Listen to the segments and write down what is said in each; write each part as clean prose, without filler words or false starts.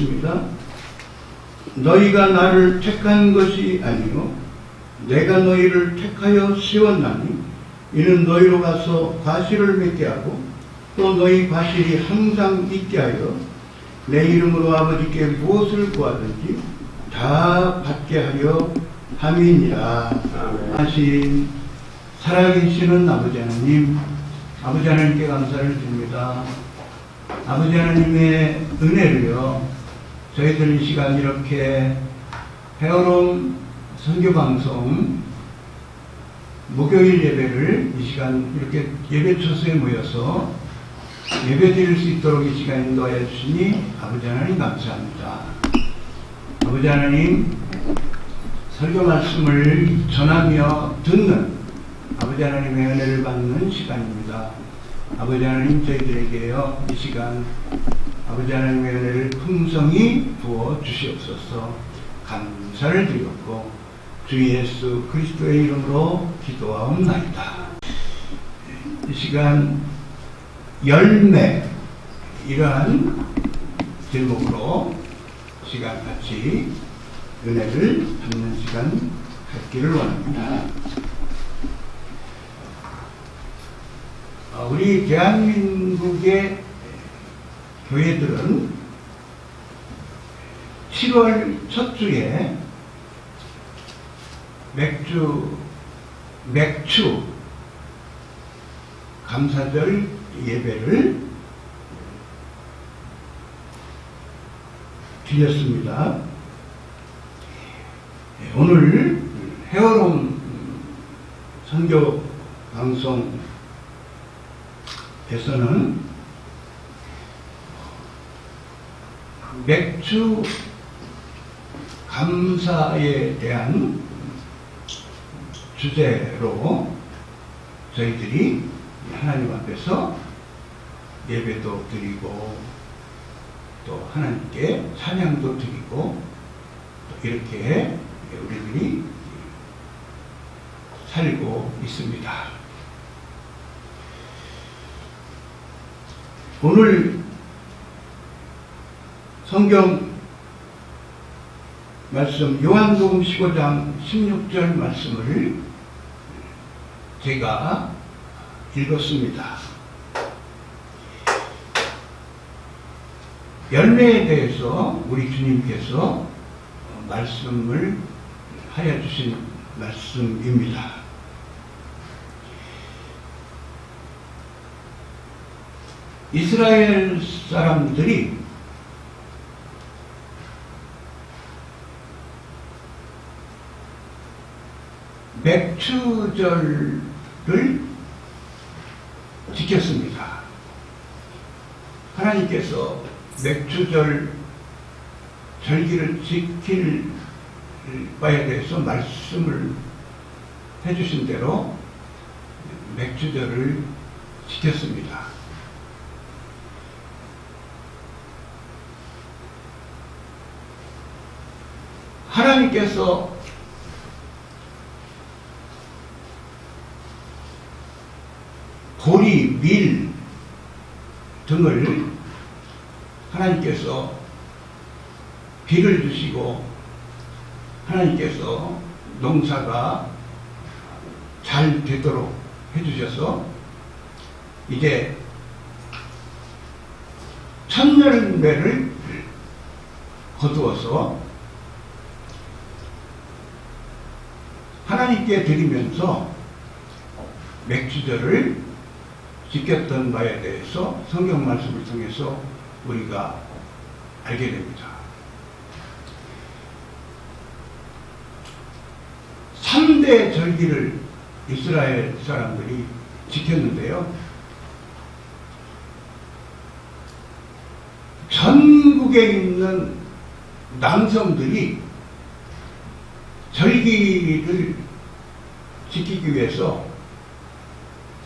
읽겠습니다. 너희가 나를 택한 것이 아니요 내가 너희를 택하여 세웠나니 이는 너희로 가서 과실을 맺게 하고 또 너희 과실이 항상 있게 하여 내 이름으로 아버지께 무엇을 구하든지 다 받게 하려 함이니라. 하신 살아계시는 아버지 하나님, 아버지 하나님께 감사를 드립니다. 아버지 하나님의 은혜를요, 저희들 이 시간 이렇게 헤어롬 선교방송 목요일 예배를 이 시간 이렇게 예배 처소에 모여서 예배 드릴 수 있도록 이 시간 인도하여 주시니 아버지 하나님 감사합니다. 아버지 하나님, 설교 말씀을 전하며 듣는 아버지 하나님의 은혜를 받는 시간입니다. 아버지 하나님, 저희들에게요 이 시간 아버지 하나님의 은혜를 풍성히 부어 주시옵소서. 감사를 드렸고 주 예수 그리스도의 이름으로 기도하옵나이다. 이 시간 열매, 이러한 제목으로 시간 같이 은혜를 받는 시간 갖기를 원합니다. 우리 대한민국의 교회들은 7월 첫 주에 맥주 감사절 예배를 드렸습니다. 오늘 헤어롬 선교 방송에서는 맥주 감사에 대한 주제로 저희들이 하나님 앞에서 예배도 드리고 또 하나님께 찬양도 드리고 또 이렇게 우리들이 살고 있습니다. 오늘 성경 말씀 요한복음 15장 16절 말씀을 제가 읽었습니다. 열매에 대해서 우리 주님께서 말씀을 하여 주신 말씀입니다. 이스라엘 사람들이 맥추절을 지켰습니다. 하나님께서 맥추절 절기를 지킬 바에 대해서 말씀을 해주신 대로 맥추절을 지켰습니다. 하나님께서 보리, 밀 등을 하나님께서 비를 주시고 하나님께서 농사가 잘 되도록 해주셔서 이제 첫 열매를 거두어서 하나님께 드리면서 맥주절을 지켰던 바에 대해서 성경 말씀을 통해서 우리가 알게 됩니다. 3대 절기를 이스라엘 사람들이 지켰는데요. 전국에 있는 남성들이 절기를 지키기 위해서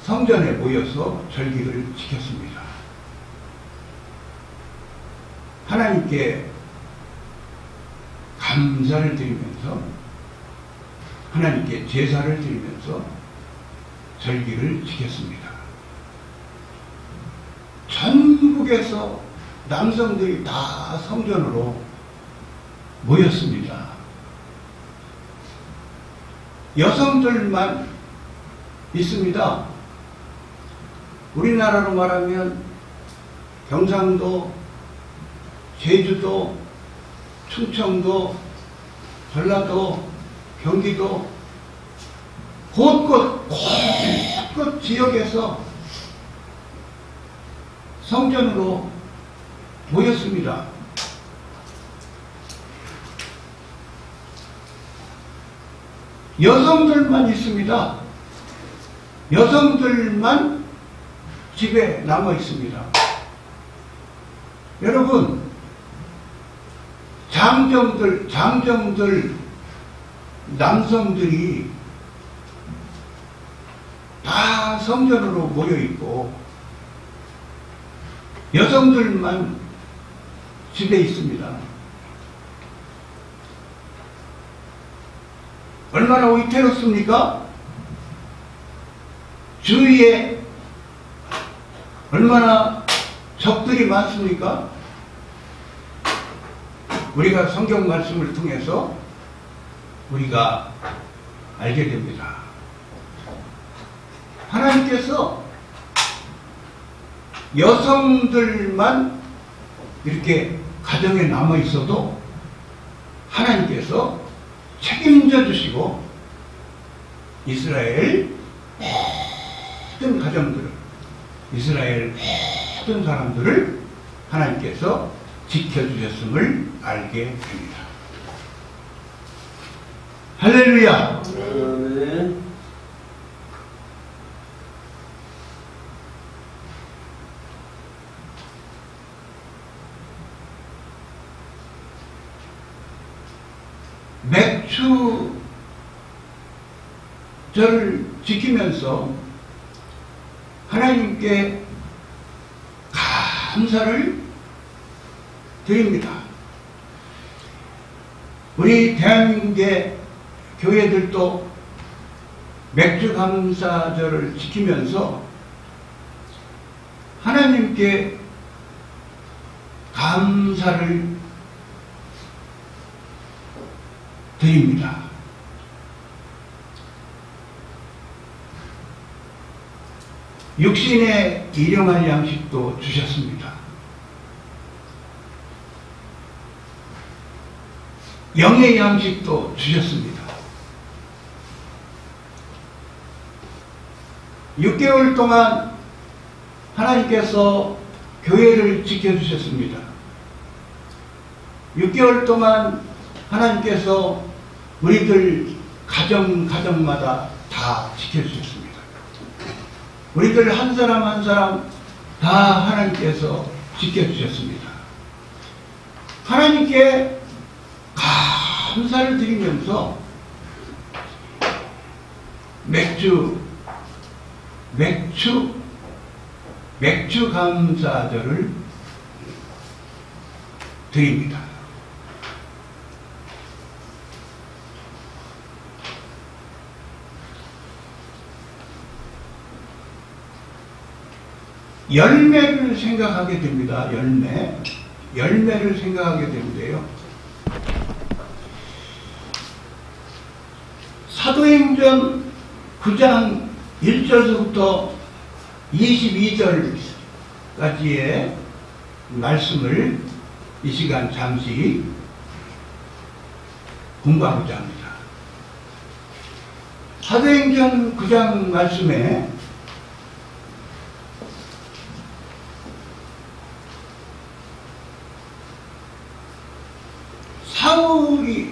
성전에 모여서 절기를 지켰습니다. 하나님께 감사를 드리면서 하나님께 제사를 드리면서 절기를 지켰습니다. 전국에서 남성들이 다 성전으로 모였습니다. 여성들만 있습니다. 우리나라로 말하면 경상도, 제주도, 충청도, 전라도, 경기도 곳곳 지역에서 성전으로 모였습니다. 여성들만 있습니다. 여성들만 집에 남아 있습니다. 여러분, 장정들, 남성들이 다 성전으로 모여 있고 여성들만 집에 있습니다. 얼마나 위태롭습니까? 주위에 얼마나 적들이 많습니까? 우리가 성경 말씀을 통해서 우리가 알게 됩니다. 하나님께서 여성들만 이렇게 가정에 남아 있어도 하나님께서 책임져 주시고 이스라엘 모든 가정들을, 이스라엘 모든 사람들을 하나님께서 지켜주셨음을 알게 됩니다. 할렐루야! 아멘. 맥주절을 지키면서 하나님께 감사를 드립니다. 우리 대한민국의 교회들도 맥주 감사절을 지키면서 하나님께 감사를 드립니다. 육신의 일용할 양식도 주셨습니다. 영의 양식도 주셨습니다. 6개월 동안 하나님께서 교회를 지켜주셨습니다. 6개월 동안 하나님께서 우리들 가정마다 다 지켜주셨습니다. 우리들 한 사람 한 사람 다 하나님께서 지켜주셨습니다. 하나님께 감사를 드리면서 맥주 감사절을 드립니다. 열매를 생각하게 됩니다. 열매를 생각하게 되는데요. 사도행전 9장 1절부터 22절까지의 말씀을 이 시간 잠시 공부하고자 합니다. 사도행전 9장 말씀에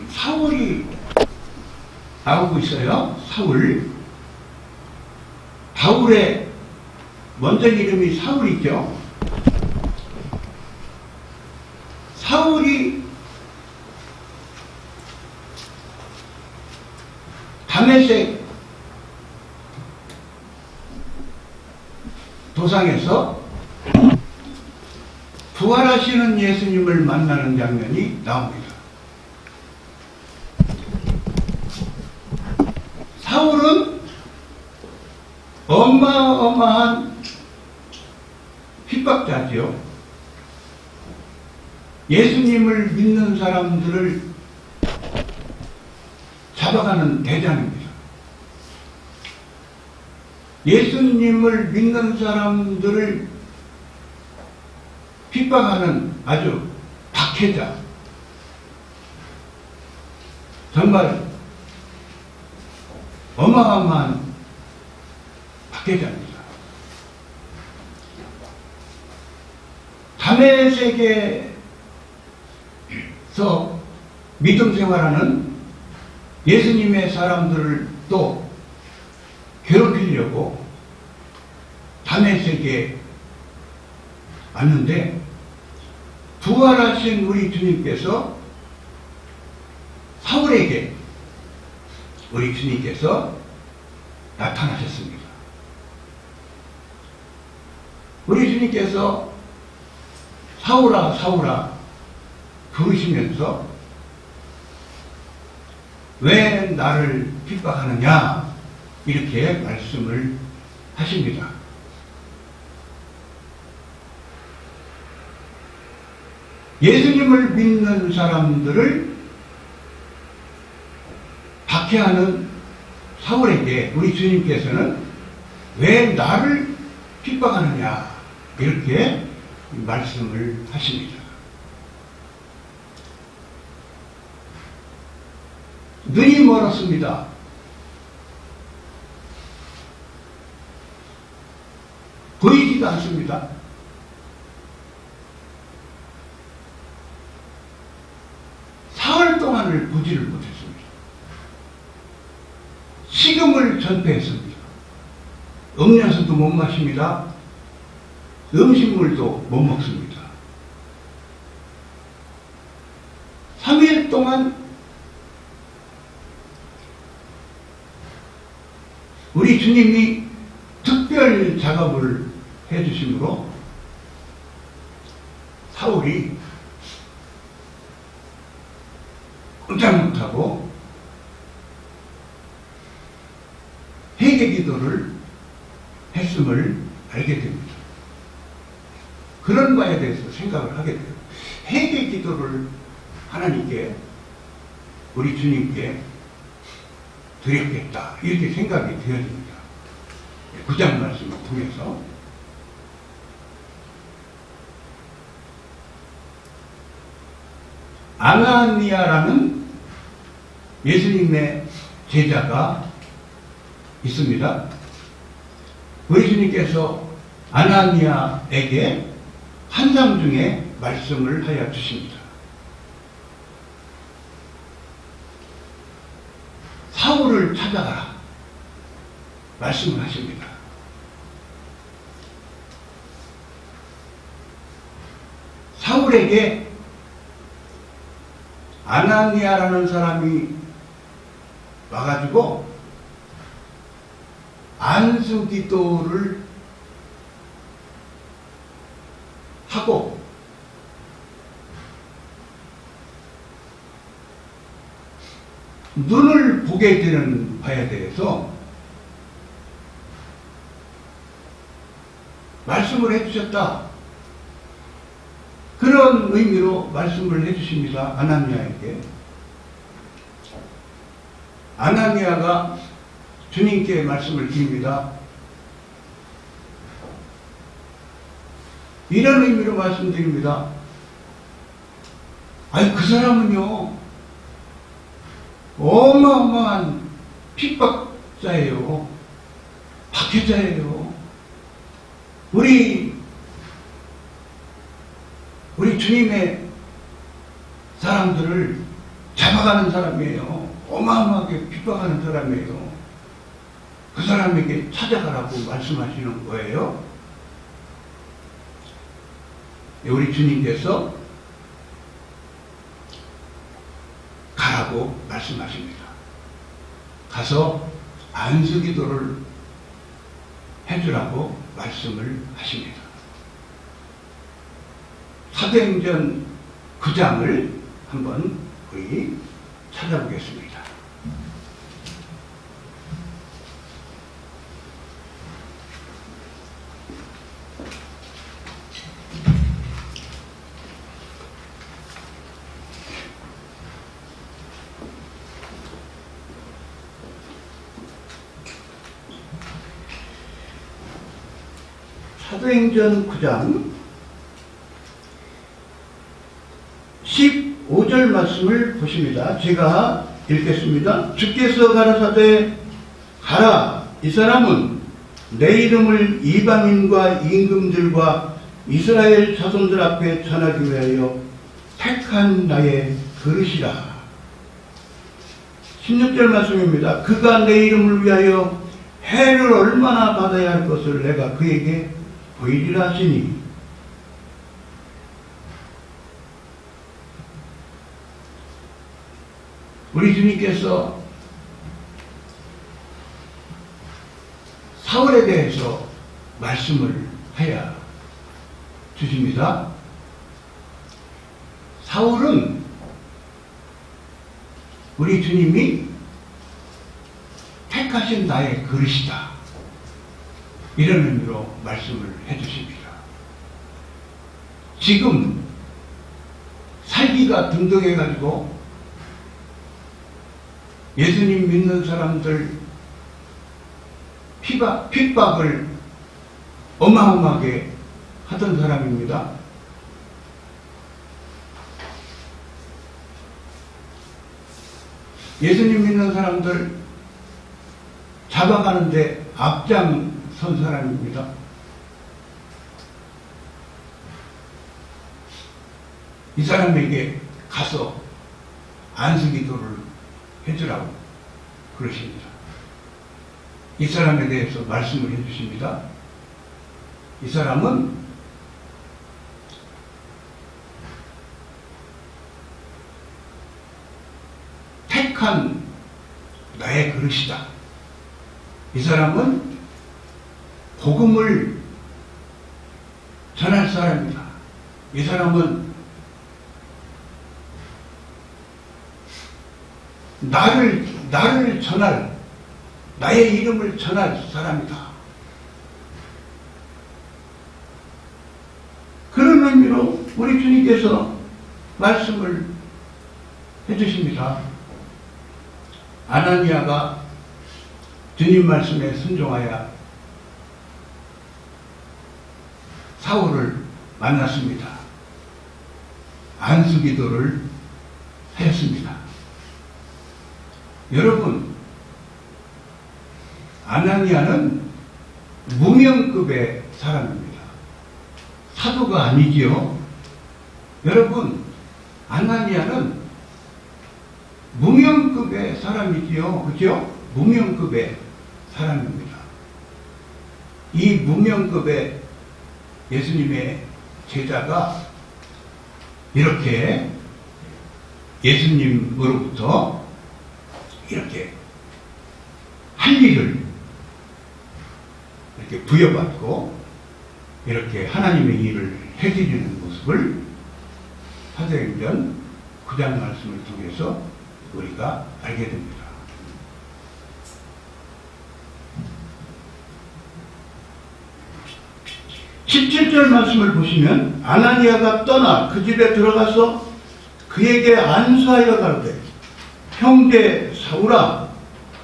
사울이 나오고 있어요. 바울의 먼저 이름이 사울이죠. 사울이 다메섹 도상에서 부활하시는 예수님을 만나는 장면이 나옵니다. 사울은 어마어마한 핍박자지요. 예수님을 믿는 사람들을 잡아가는 대장입니다. 예수님을 믿는 사람들을 핍박하는 아주 박해자, 정말 어마어마한 박해자입니다. 자매 세계에서 믿음 생활하는 예수님의 사람들을 또 괴롭히려고 자매 세계에 왔는데, 부활하신 우리 주님께서 사울에게 우리 주님께서 나타나셨습니다. 우리 주님께서 사울아 사울아 부르시면서 왜 나를 핍박하느냐 이렇게 말씀을 하십니다. 예수님을 믿는 사람들을 박해하는 사울에게 우리 주님께서는 왜 나를 핍박하느냐 이렇게 말씀을 하십니다. 눈이 멀었습니다. 보이지도 않습니다. 사흘 동안을 보지를 못했습니다. 식음을 전폐했습니다. 음료수도 못 마십니다. 음식물도 못 먹습니다. 3일 동안 우리 주님이 특별 작업을 해주심으로 사울이 꼼짝 못하고 회개 기도를 했음을 알게 됩니다. 그런 바에 대해서 생각을 하게 돼요. 회개 기도를 하나님께, 우리 주님께 드렸겠다 이렇게 생각이 되어집니다. 9장 말씀을 통해서 아나니아라는 예수님의 제자가 있습니다. 우리 주님께서 아나니아에게 환상 중에 말씀을 하여 주십니다. 사울을 찾아가라 말씀을 하십니다. 사울에게 아나니아라는 사람이 와가지고 안수기도를 하고 눈을 보게 되는 바에 대해서 말씀을 해주셨다. 그런 의미로 말씀을 해주십니다. 아나니아에게. 아나니아가 주님께 말씀을 드립니다. 이런 의미로 말씀드립니다. 아니, 그 사람은요, 어마어마한 핍박자예요. 박해자예요. 우리 주님의 사람들을 잡아가는 사람이에요. 어마어마하게 핍박하는 사람이에요. 그 사람에게 찾아가라고 말씀하시는 거예요. 우리 주님께서 가라고 말씀하십니다. 가서 안수기도를 해주라고 말씀을 하십니다. 사도행전 9장을 한번 우리 찾아보겠습니다. 사도행전 9장 15절 말씀을 보십니다. 제가 읽겠습니다. 주께서 가라사대 가라, 이 사람은 내 이름을 이방인과 임금들과 이스라엘 자손들 앞에 전하기 위하여 택한 나의 그릇이라. 16절 말씀입니다. 그가 내 이름을 위하여 해를 얼마나 받아야 할 것을 내가 그에게 보이리라 하시니, 우리 주님께서 사울에 대해서 말씀을 하여 주십니다. 사울은 우리 주님이 택하신 나의 그릇이다, 이런 의미로 말씀을 해주십니다. 지금 살기가 등등해가지고 예수님 믿는 사람들 핍박을 어마어마하게 하던 사람입니다. 예수님 믿는 사람들 잡아가는데 앞장선 사람입니다. 이 사람에게 가서 안수기도를 해주라고 그러십니다. 이 사람에 대해서 말씀을 해주십니다. 이 사람은 택한 나의 그릇이다. 이 사람은 복음을 전할 사람이다. 이 사람은 나를 전할, 나의 이름을 전할 사람이다. 그런 의미로 우리 주님께서 말씀을 해주십니다. 아나니아가 주님 말씀에 순종하여 사울을 만났습니다. 안수기도를 하였습니다. 여러분, 아나니아는 무명급의 사람입니다. 사도가 아니지요. 여러분, 아나니아는 무명급의 사람이지요. 그죠? 무명급의 사람입니다. 이 무명급의 예수님의 제자가 이렇게 예수님으로부터 이렇게 할 일을 이렇게 부여받고 이렇게 하나님의 일을 해드리는 모습을 사도행전 9장 말씀을 통해서 우리가 알게 됩니다. 17절 말씀을 보시면 아나니아가 떠나 그 집에 들어가서 그에게 안수하여 가로되 형제 사울아,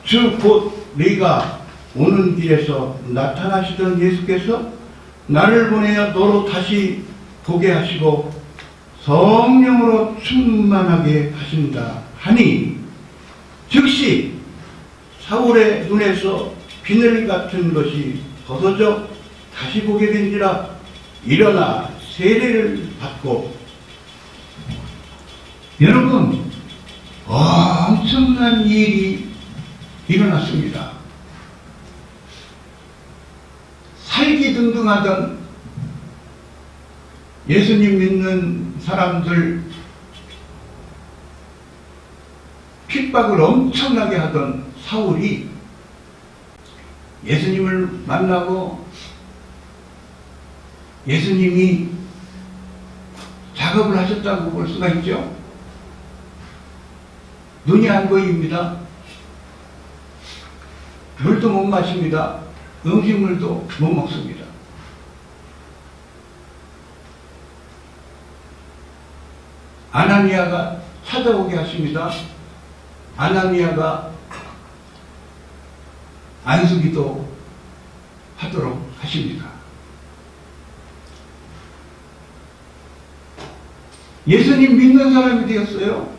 주 곧 네가 오는 길에서 나타나시던 예수께서 나를 보내어 너로 다시 보게 하시고 성령으로 충만하게 하신다 하니, 즉시 사울의 눈에서 비늘 같은 것이 벗어져 다시 보게 된지라 일어나 세례를 받고. 여러분, 엄청난 일이 일어났습니다. 살기등등하던 예수님 믿는 사람들 핍박을 엄청나게 하던 사울이 예수님을 만나고 예수님이 작업을 하셨다고 볼 수가 있죠. 눈이 안 보입니다. 물도 못 마십니다. 음식물도 못 먹습니다. 아나니아가 찾아오게 하십니다. 아나니아가 안수기도 하도록 하십니다. 예수님 믿는 사람이 되었어요.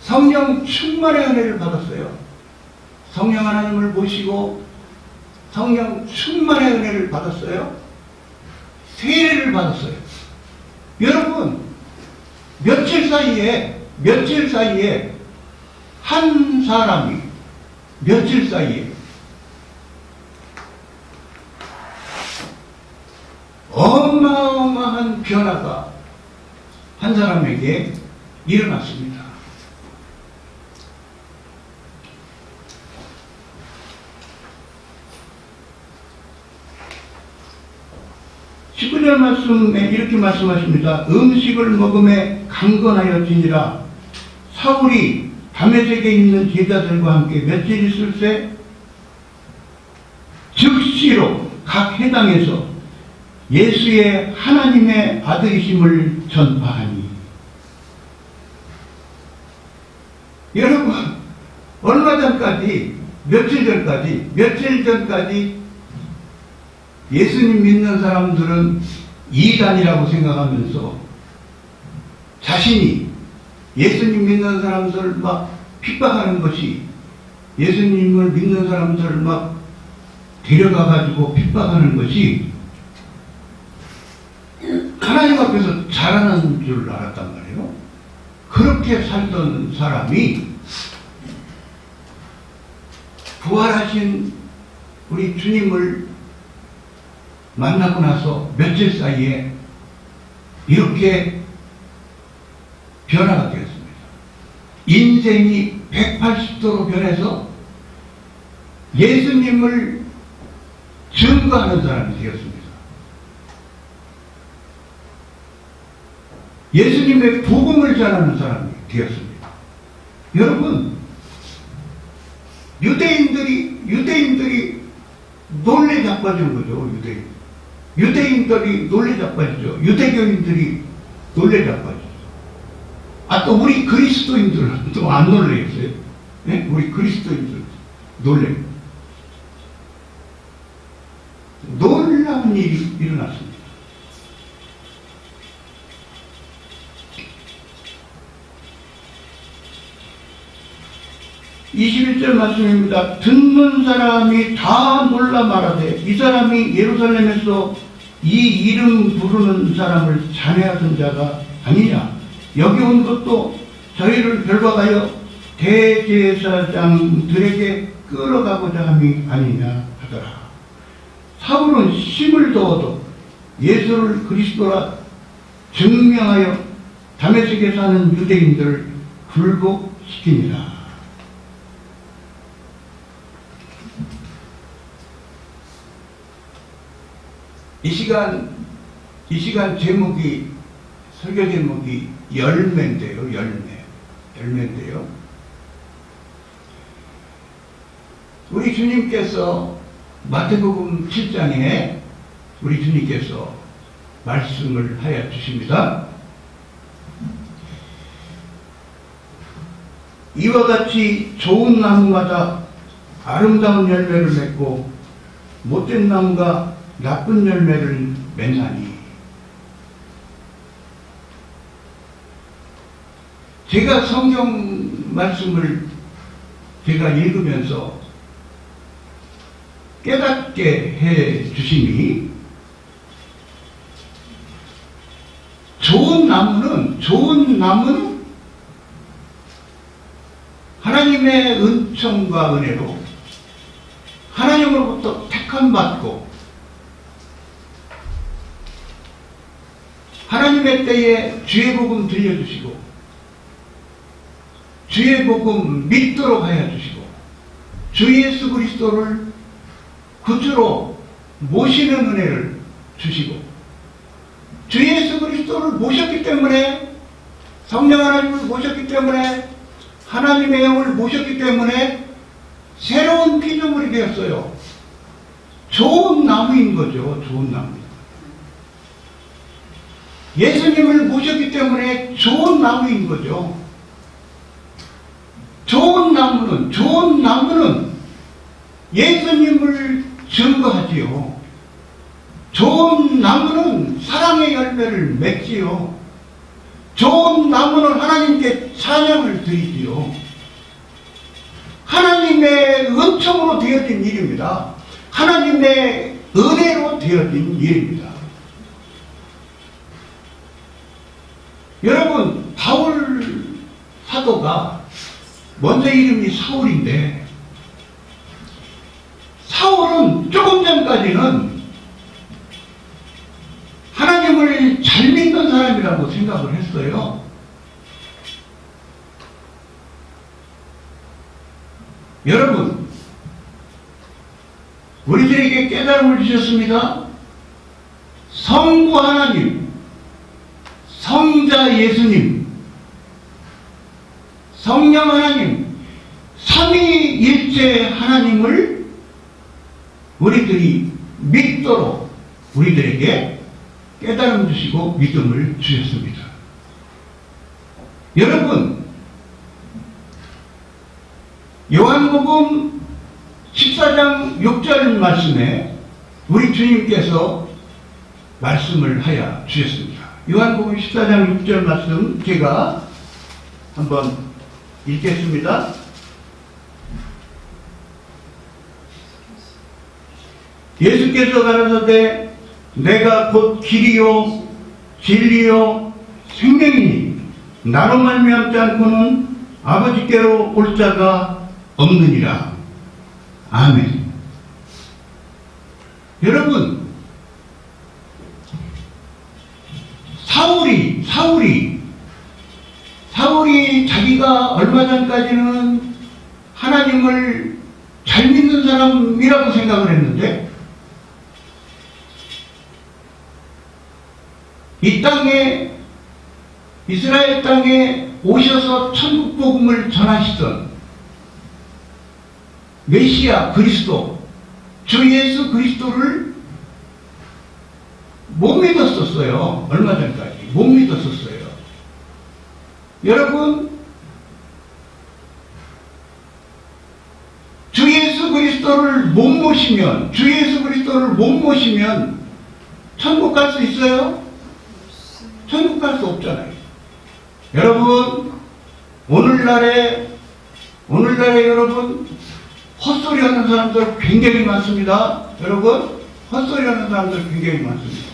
성령 충만의 은혜를 받았어요. 성령 하나님을 모시고 성령 충만의 은혜를 받았어요. 세례를 받았어요. 여러분, 며칠 사이에 한 사람이 며칠 사이에 어마어마한 변화가 한 사람에게 일어났습니다. (19절) 말씀에 이렇게 말씀하십니다. 음식을 먹음에 강건하여지니라. 사울이 다메섹에 있는 제자들과 함께 며칠 있을새 즉시로 각 해당에서 예수의 하나님의 아들이심을 전파하니. 여러분, 얼마 전까지, 며칠 전까지 예수님 믿는 사람들은 이단이라고 생각하면서 자신이 예수님 믿는 사람들을 막 핍박하는 것이, 예수님을 믿는 사람들을 막 데려가가지고 핍박하는 것이 하나님 앞에서 잘하는 줄 알았단 말이에요. 그렇게 살던 사람이 부활하신 우리 주님을 만나고 나서 며칠 사이에 이렇게 변화가 되었습니다. 인생이 180도로 변해서 예수님을 증거하는 사람이 되었습니다. 예수님의 복음을 전하는 사람이 되었습니다. 여러분, 유대인들이 놀래 자빠진 거죠. 유대인들이 놀래 자빠지죠. 유대교인들이 놀래 자빠지죠. 또 우리 그리스도인들은 또 안 놀래겠어요? 네? 우리 그리스도인들 놀라운 일이 일어났습니다. 21절 말씀입니다. 듣는 사람이 다 놀라 말하되 이 사람이 예루살렘에서 이 이름 부르는 사람을 찬양하던 자가 아니냐. 여기 온 것도 저희를 결박하여 대제사장들에게 끌어가고자 함이 아니냐 하더라. 사울은 힘을 더어도 예수를 그리스도라 증명하여 다메섹에 사는 유대인들을 굴복시키니라. 이 시간 제목이, 설교 제목이 열매인데요. 열매인데요. 우리 주님께서 마태복음 7장에 우리 주님께서 말씀을 하여 주십니다. 이와 같이 좋은 나무마다 아름다운 열매를 맺고 못된 나무가 나쁜 열매를 맺나니. 제가 성경 말씀을 제가 읽으면서 깨닫게 해 주시니, 좋은 나무는 하나님의 은총과 은혜로 하나님으로부터 택함받고 하나님의 때에 주의 복음 들려주시고 주의 복음 믿도록 하여 주시고 주 예수 그리스도를 구주로 모시는 은혜를 주시고, 주 예수 그리스도를 모셨기 때문에, 성령 하나님을 모셨기 때문에, 하나님의 영을 모셨기 때문에 새로운 피조물이 되었어요. 좋은 나무인 거죠. 좋은 나무. 예수님을 모셨기 때문에 좋은 나무인 거죠. 좋은 나무는 예수님을 증거하지요. 좋은 나무는 사랑의 열매를 맺지요. 좋은 나무는 하나님께 찬양을 드리지요. 하나님의 은총으로 되어진 일입니다. 하나님의 은혜로 되어진 일입니다. 여러분, 바울 사도가 먼저 이름이 사울인데, 사울은 조금 전까지는 하나님을 잘 믿는 사람이라고 생각을 했어요. 여러분, 우리들에게 깨달음을 주셨습니다. 성부 하나님, 성자 예수님, 성령 하나님, 삼위일체 하나님을 우리들이 믿도록 우리들에게 깨달음 주시고 믿음을 주셨습니다. 여러분, 요한복음 14장 6절 말씀에 우리 주님께서 말씀을 하여 주셨습니다. 요한복음 14장 6절 말씀 제가 한번 읽겠습니다. 예수께서 가라사대 내가 곧 길이요 진리요 생명이니 나로 말미암지 않고는 아버지께로 올 자가 없느니라. 아멘. 여러분, 사울이 자기가 얼마 전까지는 하나님을 잘 믿는 사람이라고 생각을 했는데, 이 땅에, 이스라엘 땅에 오셔서 천국 복음을 전하시던 메시아 그리스도, 주 예수 그리스도를 못 믿었었어요. 얼마 전까지 못 믿었었어요. 여러분, 주 예수 그리스도를 못 모시면, 천국 갈 수 있어요? 천국 갈 수 없잖아요. 여러분, 오늘날에 여러분, 헛소리 하는 사람들 굉장히 많습니다. 여러분, 헛소리 하는 사람들 굉장히 많습니다.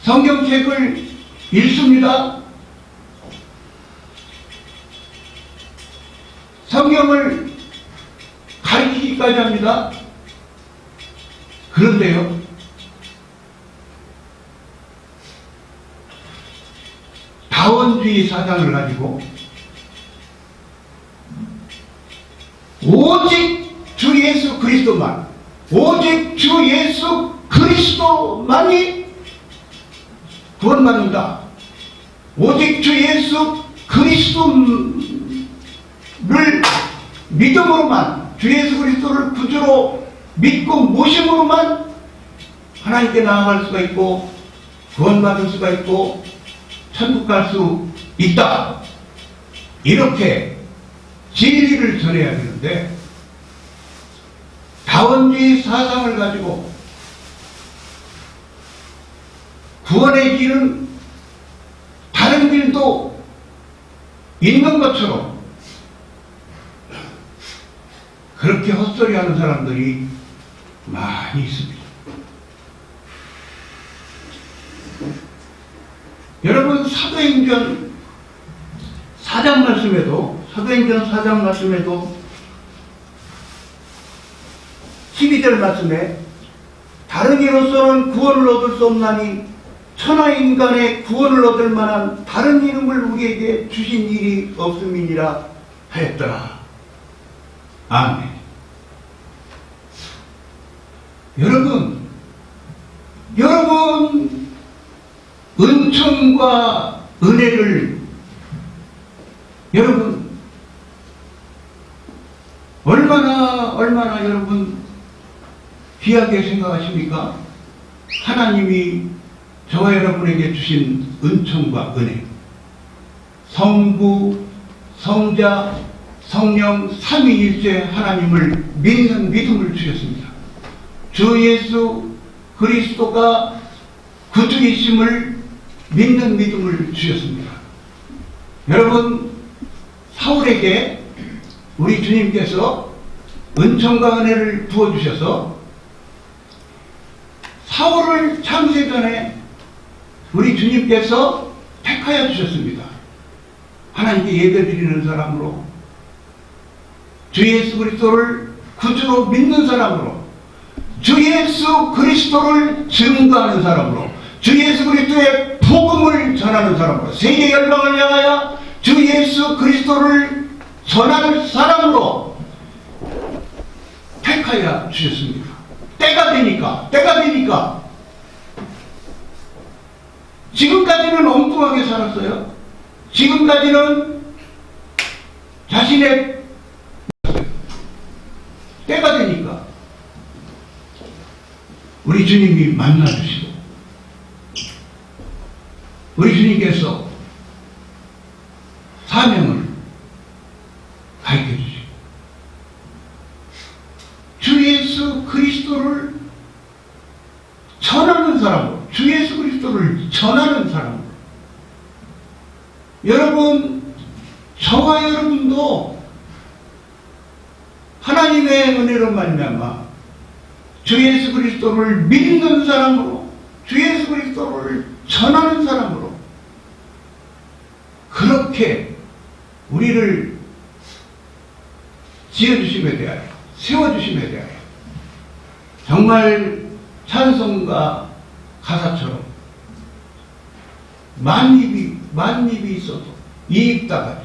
성경책을 읽습니다. 성경을 가르치기까지 합니다. 그런데요, 다원주의 사상을 가지고 오직 주 예수 그리스도만, 오직 주 예수 그리스도만이 구원받는다. 오직 주 예수 그리스도를 믿음으로만, 주 예수 그리스도를 구주로 믿고 모심으로만 하나님께 나아갈 수가 있고 구원받을 수가 있고 천국 갈 수 있다. 이렇게 진리를 전해야 되는데, 다원주의 사상을 가지고 구원의 길은 다른 길도 있는 것처럼 그렇게 헛소리하는 사람들이 많이 있습니다. 여러분, 사도행전 4장 말씀에도 12절 말씀에 다른 이로서는 구원을 얻을 수 없나니 천하인간의 구원을 얻을 만한 다른 이름을 우리에게 주신 일이 없음이니라 하였더라. 아멘. 여러분, 은총과 은혜를 여러분 얼마나 여러분 귀하게 생각하십니까? 하나님이 저와 여러분에게 주신 은총과 은혜, 성부, 성자, 성령 삼위일체 하나님을 믿는 믿음을 주셨습니다. 주 예수 그리스도가 구주이심을 믿는 믿음을 주셨습니다. 여러분, 사울에게 우리 주님께서 은총과 은혜를 부어주셔서 사울을 창세전에 우리 주님께서 택하여 주셨습니다. 하나님께 예배드리는 사람으로, 주 예수 그리스도를 구주로 믿는 사람으로, 주 예수 그리스도를 증거하는 사람으로, 주 예수 그리스도의 복음을 전하는 사람으로, 세계 열방을 향하여 주 예수 그리스도를 전하는 사람으로 택하여 주셨습니다. 때가 되니까 지금까지는 엉뚱하게 살았어요. 지금까지는 자신의 때가 되니까 우리 주님이 만나주시고, 우리 주님께서 사명을 가르쳐 주시고, 주 예수 그리스도를 전하는 사람으로, 주 예수 그리스도를 전하는 사람으로, 여러분, 저와 여러분도 하나님의 은혜로 말미암아 주 예수 그리스도를 믿는 사람으로, 주 예수 그리스도를 전하는 사람으로 그렇게 우리를 지어주심에 대하여, 세워주심에 대하여 정말 찬송가 가사처럼 만입이 있어도 이입 다가져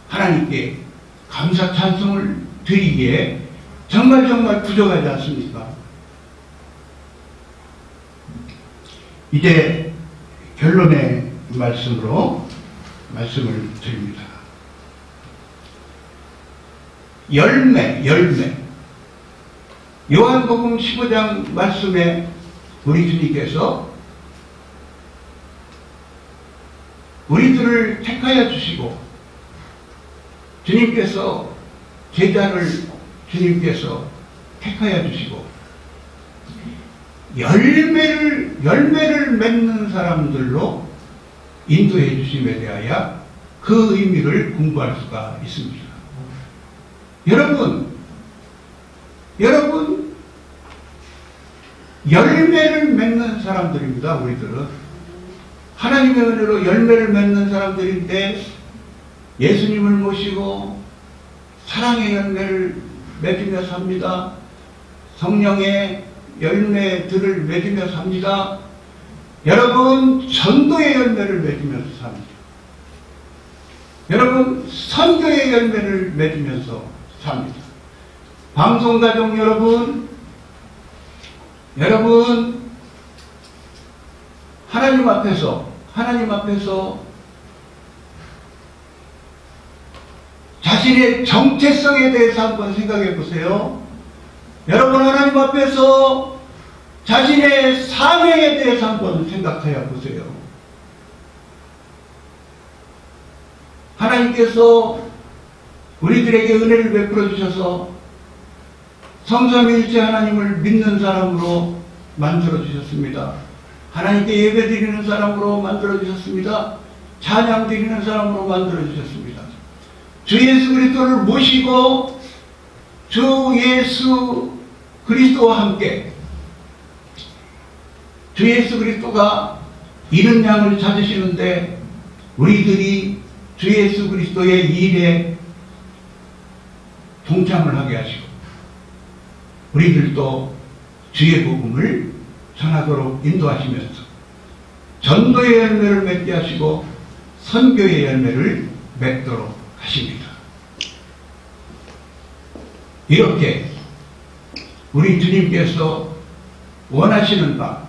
하나님께 감사 찬송을 드리기에 정말 부족하지 않습니까? 이제 결론의 말씀으로 말씀을 드립니다. 열매. 요한복음 15장 말씀에 우리 주님께서 우리들을 택하여 주시고, 주님께서 제자를 주님께서 택하여 주시고, 열매를 맺는 사람들로 인도해 주심에 대하여 그 의미를 공부할 수가 있습니다. 여러분, 열매를 맺는 사람들입니다. 우리들은 하나님의 은혜로 열매를 맺는 사람들인데, 예수님을 모시고 사랑의 열매를 맺으며 삽니다. 성령의 열매들을 맺으며 삽니다. 여러분, 전도의 열매를 맺으면서 삽니다. 여러분, 선교의 열매를 맺으면서 삽니다. 방송가족 여러분, 하나님 앞에서 자신의 정체성에 대해서 한번 생각해 보세요. 여러분, 하나님 앞에서 자신의 사명에 대해서 한번 생각해 보세요. 하나님께서 우리들에게 은혜를 베풀어 주셔서 성삼위일체 하나님을 믿는 사람으로 만들어 주셨습니다. 하나님께 예배 드리는 사람으로 만들어 주셨습니다. 찬양 드리는 사람으로 만들어 주셨습니다. 주 예수 그리스도를 모시고 주 예수 그리스도와 함께, 주 예수 그리스도가 잃은 양을 찾으시는데 우리들이 주 예수 그리스도의 일에 동참을 하게 하시고, 우리들도 주의 복음을 전하도록 인도하시면서 전도의 열매를 맺게 하시고 선교의 열매를 맺도록 하십니다. 이렇게 우리 주님께서 원하시는 바,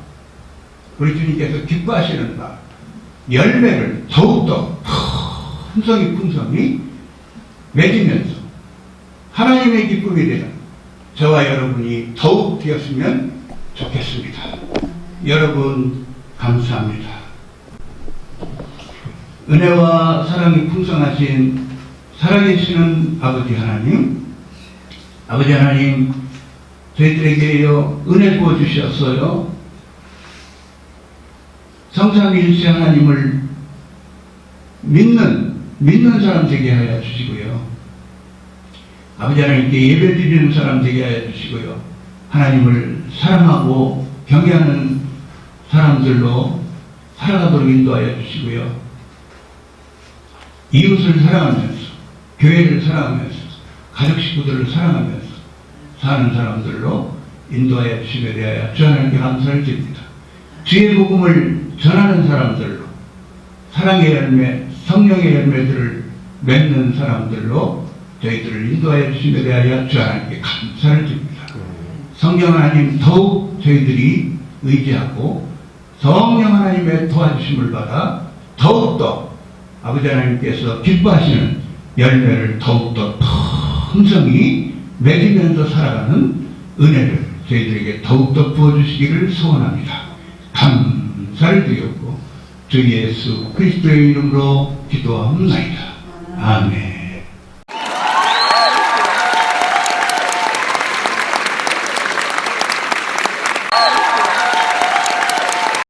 우리 주님께서 기뻐하시는 바, 열매를 더욱더 풍성히 맺으면서 하나님의 기쁨이 되는 저와 여러분이 더욱 되었으면 좋겠습니다. 여러분, 감사합니다. 은혜와 사랑이 풍성하신 살아계시는 아버지 하나님, 저희들에게요 은혜 부어주셨어요. 성삼위일체 하나님을 믿는 사람 되게 하여 주시고요. 아버지 하나님께 예배드리는 사람 되게 하여 주시고요. 하나님을 사랑하고 경외하는 사람들로 살아가도록 인도하여 주시고요. 이웃을 사랑하면서, 교회를 사랑하면서, 가족 식구들을 사랑하면서 사는 사람들로 인도하여 주시며 대하여 주 하나님께 감사를 드립니다. 주의 복음을 전하는 사람들로, 사랑의 열매, 성령의 열매들을 맺는 사람들로 저희들을 인도하여 주시며 대하여 주 하나님께 감사를 드립니다. 성령 하나님 더욱 저희들이 의지하고 성령 하나님의 도와주심을 받아 더욱더 아버지 하나님께서 기뻐하시는 열매를 더욱더 풍성히 맺으면서 살아가는 은혜를 저희들에게 더욱더 부어주시기를 소원합니다. 감사를 드렸고 주 예수 그리스도의 이름으로 기도하옵나이다. 아멘.